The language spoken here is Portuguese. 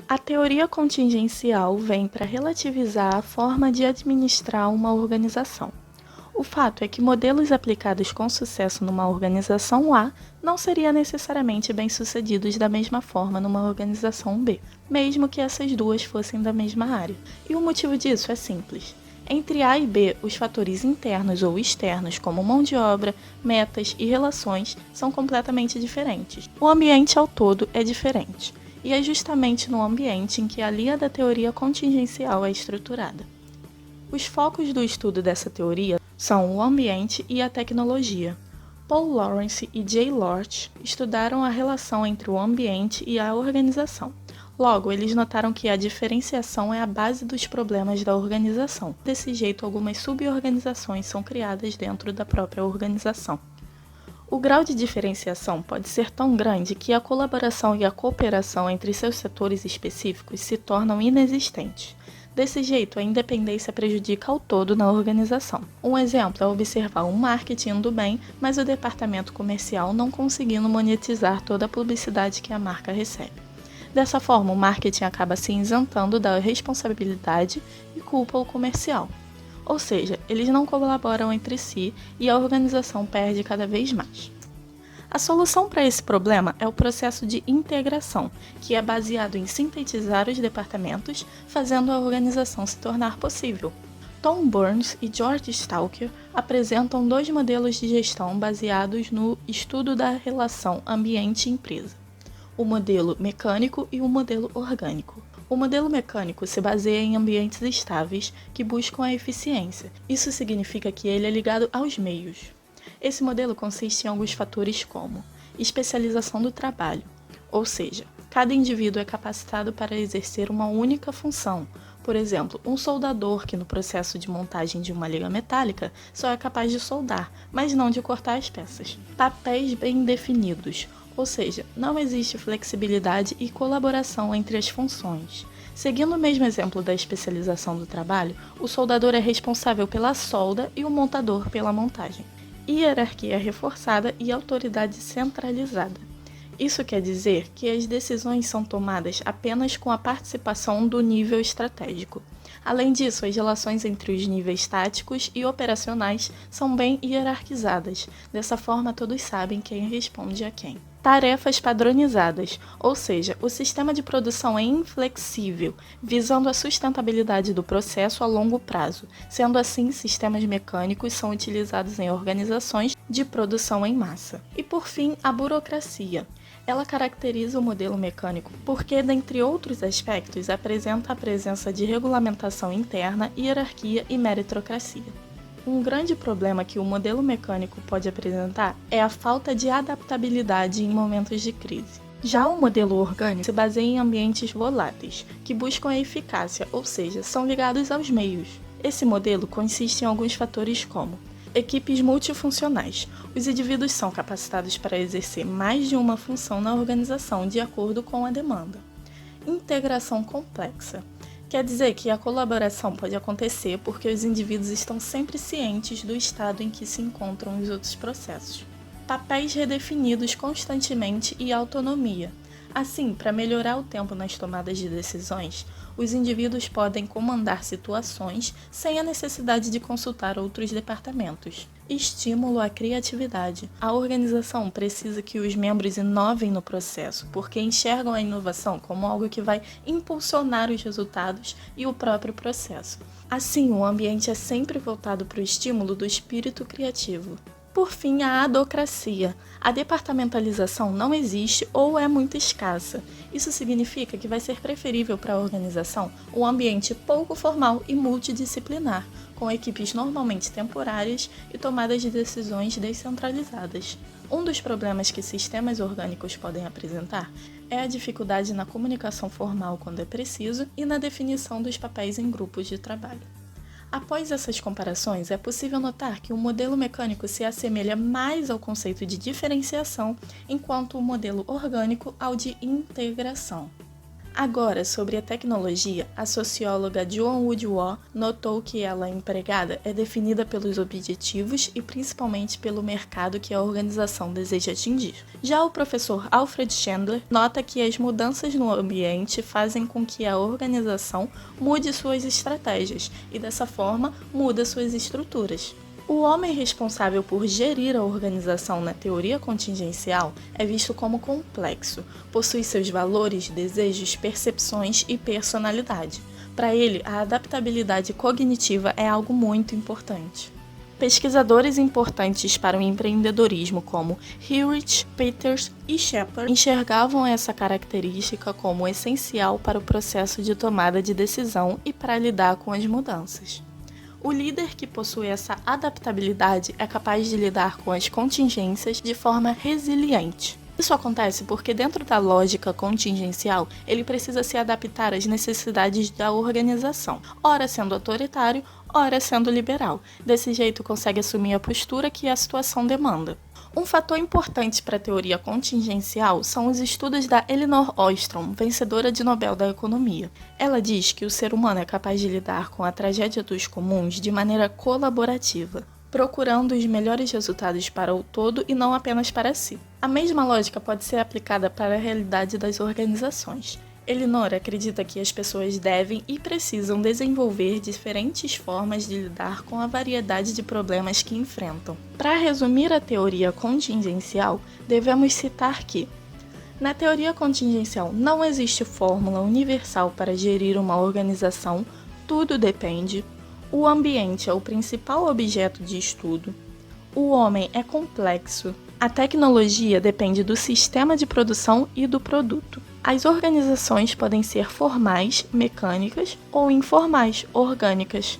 A teoria contingencial vem para relativizar a forma de administrar uma organização. O fato é que modelos aplicados com sucesso numa organização A não seriam necessariamente bem-sucedidos da mesma forma numa organização B, mesmo que essas duas fossem da mesma área. E o motivo disso é simples. Entre A e B, os fatores internos ou externos, como mão de obra, metas e relações, são completamente diferentes. O ambiente ao todo é diferente, e é justamente no ambiente em que a linha da teoria contingencial é estruturada. Os focos do estudo dessa teoria são o ambiente e a tecnologia. Paul Lawrence e Jay Lorch estudaram a relação entre o ambiente e a organização. Logo, eles notaram que a diferenciação é a base dos problemas da organização. Desse jeito, algumas suborganizações são criadas dentro da própria organização. O grau de diferenciação pode ser tão grande que a colaboração e a cooperação entre seus setores específicos se tornam inexistentes. Desse jeito, a independência prejudica ao todo na organização. Um exemplo é observar o marketing indo bem, mas o departamento comercial não conseguindo monetizar toda a publicidade que a marca recebe. Dessa forma, o marketing acaba se isentando da responsabilidade e culpa o comercial. Ou seja, eles não colaboram entre si e a organização perde cada vez mais. A solução para esse problema é o processo de integração, que é baseado em sintetizar os departamentos, fazendo a organização se tornar possível. Tom Burns e George Stalker apresentam dois modelos de gestão baseados no estudo da relação ambiente-empresa: o modelo mecânico e o modelo orgânico. O modelo mecânico se baseia em ambientes estáveis que buscam a eficiência. Isso significa que ele é ligado aos meios. Esse modelo consiste em alguns fatores como especialização do trabalho, ou seja, cada indivíduo é capacitado para exercer uma única função. Por exemplo, um soldador que no processo de montagem de uma liga metálica só é capaz de soldar, mas não de cortar as peças. Papéis bem definidos, ou seja, não existe flexibilidade e colaboração entre as funções. Seguindo o mesmo exemplo da especialização do trabalho, o soldador é responsável pela solda e o montador pela montagem. Hierarquia reforçada e autoridade centralizada. Isso quer dizer que as decisões são tomadas apenas com a participação do nível estratégico. Além disso, as relações entre os níveis táticos e operacionais são bem hierarquizadas. Dessa forma, todos sabem quem responde a quem. Tarefas padronizadas, ou seja, o sistema de produção é inflexível, visando a sustentabilidade do processo a longo prazo. Sendo assim, sistemas mecânicos são utilizados em organizações de produção em massa. E por fim, a burocracia. Ela caracteriza o modelo mecânico porque, dentre outros aspectos, apresenta a presença de regulamentação interna, hierarquia e meritocracia. Um grande problema que o modelo mecânico pode apresentar é a falta de adaptabilidade em momentos de crise. Já o modelo orgânico se baseia em ambientes voláteis, que buscam a eficácia, ou seja, são ligados aos meios. Esse modelo consiste em alguns fatores como equipes multifuncionais. Os indivíduos são capacitados para exercer mais de uma função na organização de acordo com a demanda. Integração complexa. Quer dizer que a colaboração pode acontecer porque os indivíduos estão sempre cientes do estado em que se encontram os outros processos. Papéis redefinidos constantemente e autonomia. Assim, para melhorar o tempo nas tomadas de decisões, os indivíduos podem comandar situações sem a necessidade de consultar outros departamentos. Estímulo à criatividade. A organização precisa que os membros inovem no processo, porque enxergam a inovação como algo que vai impulsionar os resultados e o próprio processo. Assim, o ambiente é sempre voltado para o estímulo do espírito criativo. Por fim, a adocracia. A departamentalização não existe ou é muito escassa. Isso significa que vai ser preferível para a organização um ambiente pouco formal e multidisciplinar, com equipes normalmente temporárias e tomadas de decisões descentralizadas. Um dos problemas que sistemas orgânicos podem apresentar é a dificuldade na comunicação formal quando é preciso e na definição dos papéis em grupos de trabalho. Após essas comparações, é possível notar que o modelo mecânico se assemelha mais ao conceito de diferenciação, enquanto o modelo orgânico ao de integração. Agora, sobre a tecnologia, a socióloga Joan Woodward notou que ela empregada é definida pelos objetivos e principalmente pelo mercado que a organização deseja atingir. Já o professor Alfred Chandler nota que as mudanças no ambiente fazem com que a organização mude suas estratégias e, dessa forma, muda suas estruturas. O homem responsável por gerir a organização na teoria contingencial é visto como complexo, possui seus valores, desejos, percepções e personalidade. Para ele, a adaptabilidade cognitiva é algo muito importante. Pesquisadores importantes para o empreendedorismo como Hewitt, Peters e Shepard enxergavam essa característica como essencial para o processo de tomada de decisão e para lidar com as mudanças. O líder que possui essa adaptabilidade é capaz de lidar com as contingências de forma resiliente. Isso acontece porque dentro da lógica contingencial, ele precisa se adaptar às necessidades da organização, ora sendo autoritário, ora sendo liberal. Desse jeito consegue assumir a postura que a situação demanda. Um fator importante para a teoria contingencial são os estudos da Elinor Ostrom, vencedora de Nobel da Economia. Ela diz que o ser humano é capaz de lidar com a tragédia dos comuns de maneira colaborativa, procurando os melhores resultados para o todo e não apenas para si. A mesma lógica pode ser aplicada para a realidade das organizações. Elinor acredita que as pessoas devem e precisam desenvolver diferentes formas de lidar com a variedade de problemas que enfrentam. Para resumir a teoria contingencial, devemos citar que, na teoria contingencial, não existe fórmula universal para gerir uma organização, tudo depende. O ambiente é o principal objeto de estudo. O homem é complexo. A tecnologia depende do sistema de produção e do produto. As organizações podem ser formais, mecânicas ou informais, orgânicas.